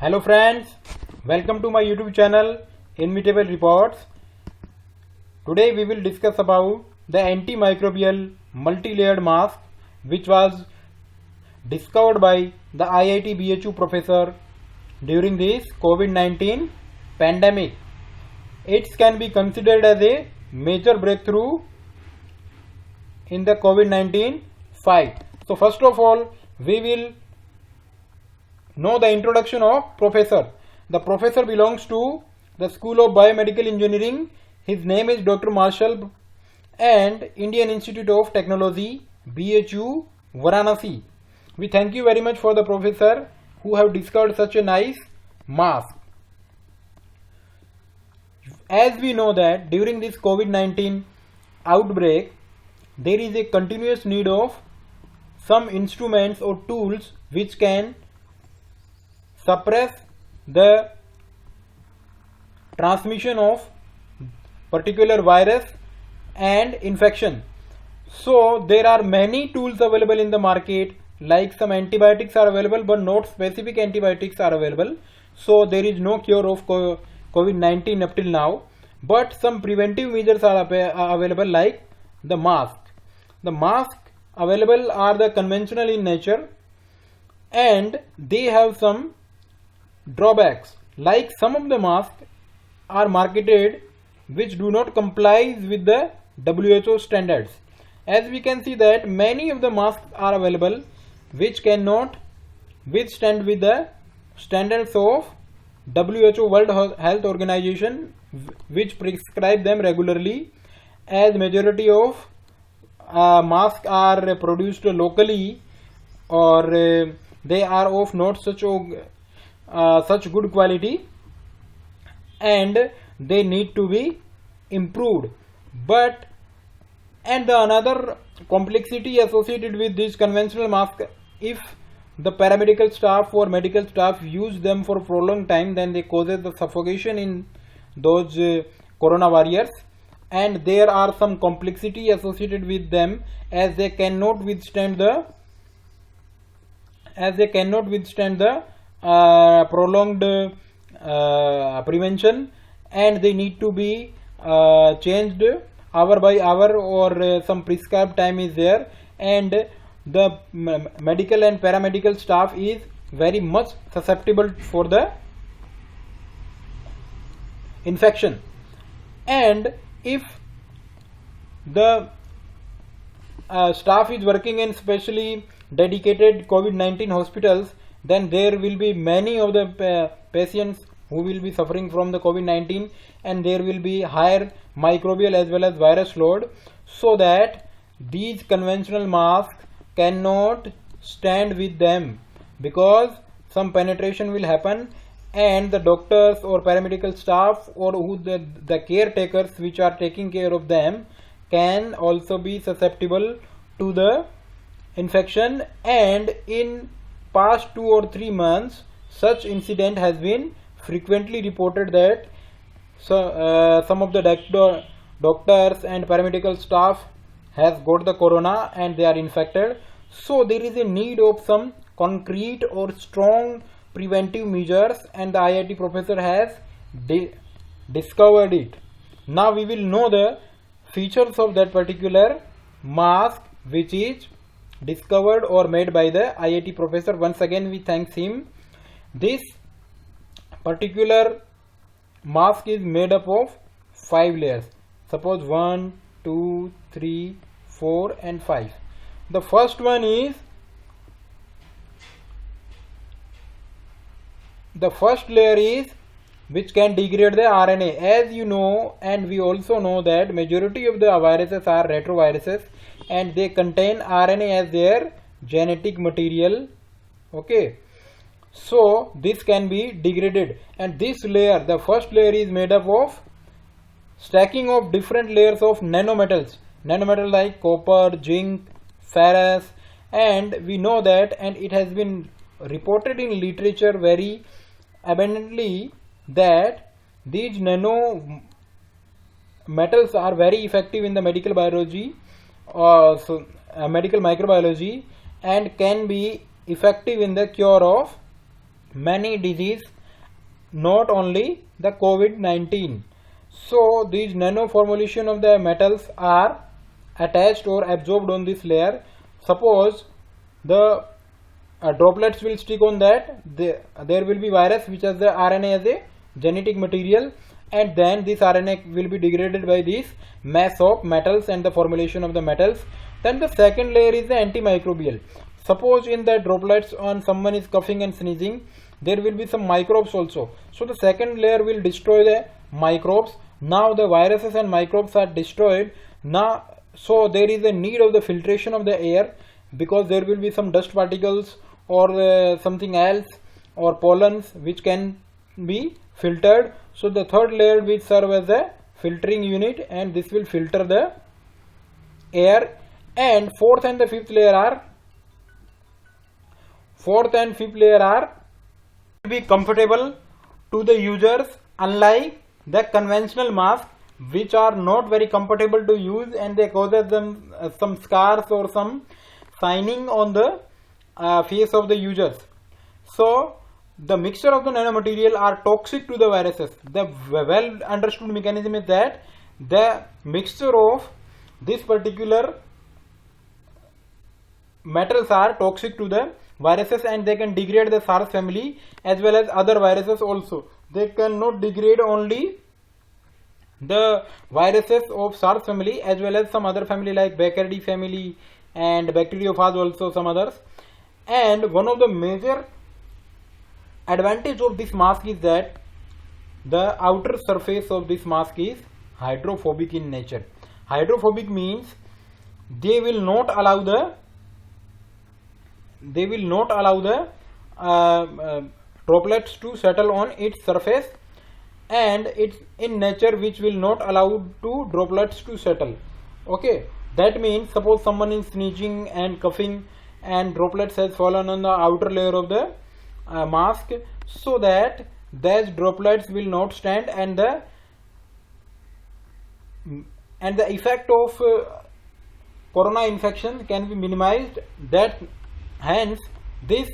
Hello friends, welcome to my YouTube channel Immutable Reports. Today we will discuss about the antimicrobial multi-layered mask which was discovered by the IIT BHU professor during this COVID-19 pandemic. It can be considered as a major breakthrough in the COVID-19 fight. So first of all, we will know the introduction of professor. The professor belongs to the School of Biomedical Engineering. His name is Dr. Marshall and Indian Institute of Technology, BHU, Varanasi. We thank you very much for the professor who have discovered such a nice mask. As we know that during this COVID-19 outbreak, there is a continuous need of some instruments or tools which can suppress the transmission of particular virus and infection. So there are many tools available in the market, like some antibiotics are available but not specific antibiotics are available. So there is no cure of COVID-19 up till now, but some preventive measures are available, like the mask. The mask available are the conventional in nature and they have some drawbacks, like some of the masks are marketed which do not comply with the WHO standards. As we can see that many of the masks are available which cannot withstand with the standards of WHO, World Health Organization, which prescribe them regularly, as majority of masks are produced locally or they are of not such good quality and they need to be improved. But another complexity associated with this conventional mask, if the paramedical staff or medical staff use them for prolonged time, then they causes the suffocation in those corona warriors, and there are some complexity associated with them as they cannot withstand the prolonged prevention, and they need to be changed hour by hour or some prescribed time is there, and the medical and paramedical staff is very much susceptible for the infection. And if the staff is working in specially dedicated COVID-19 hospitals, then there will be many of the patients who will be suffering from the COVID-19, and there will be higher microbial as well as virus load, so that these conventional masks cannot stand with them, because some penetration will happen and the doctors or paramedical staff or who the caretakers which are taking care of them can also be susceptible to the infection. And in past 2 or 3 months, such incident has been frequently reported that some of the doctors and paramedical staff has got the corona and they are infected. So there is a need of some concrete or strong preventive measures, and the IIT professor has discovered it. Now we will know the features of that particular mask which is discovered or made by the IIT professor. Once again we thank him. This particular mask is made up of 5 layers. Suppose 1, 2, 3, 4 and 5. The first one is the first layer is which can degrade the RNA. As you know, and we also know that majority of the viruses are retroviruses and they contain RNA as their genetic material. Okay, so this can be degraded, and this layer, the first layer, is made up of stacking of different layers of nanometals like copper, zinc, ferrous, and we know that, and it has been reported in literature very abundantly that these nano metals are very effective in the medical biology, medical microbiology, and can be effective in the cure of many disease, not only the COVID-19. So these nano formulation of the metals are attached or absorbed on this layer. Suppose the droplets will stick on that, there will be virus which has the RNA as a genetic material, and then this RNA will be degraded by this mass of metals and the formulation of the metals. Then the second layer is the antimicrobial. Suppose in the droplets on someone is coughing and sneezing, there will be some microbes also. So the second layer will destroy the microbes. Now the viruses and microbes are destroyed. Now, so there is a need of the filtration of the air, because there will be some dust particles or something else or pollens which can be filtered. So the third layer will serve as a filtering unit, and this will filter the air. And fourth and fifth layer are will be comfortable to the users, unlike the conventional mask which are not very comfortable to use, and they causes them some scars or some shining on the face of the users. So the mixture of the nanomaterial are toxic to the viruses. The well understood mechanism is that the mixture of this particular metals are toxic to the viruses, and they can degrade the SARS family as well as other viruses also. They cannot degrade only the viruses of SARS family, as well as some other family like Bacardi family and bacteriophage, also some others. And one of the major advantage of this mask is that the outer surface of this mask is hydrophobic in nature. Hydrophobic means they will not allow the droplets to settle on its surface, and it's in nature which will not allow to droplets to settle. Okay, that means suppose someone is sneezing and coughing and droplets has fallen on the outer layer of the mask, so that those droplets will not stand, and the effect of corona infection can be minimized. That hence this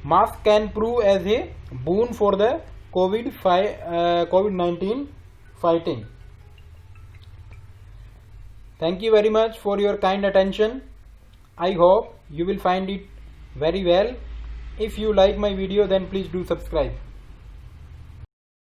mask can prove as a boon for the COVID-19 fighting. Thank you very much for your kind attention. I hope you will find it very well. If you like my video, then please do subscribe.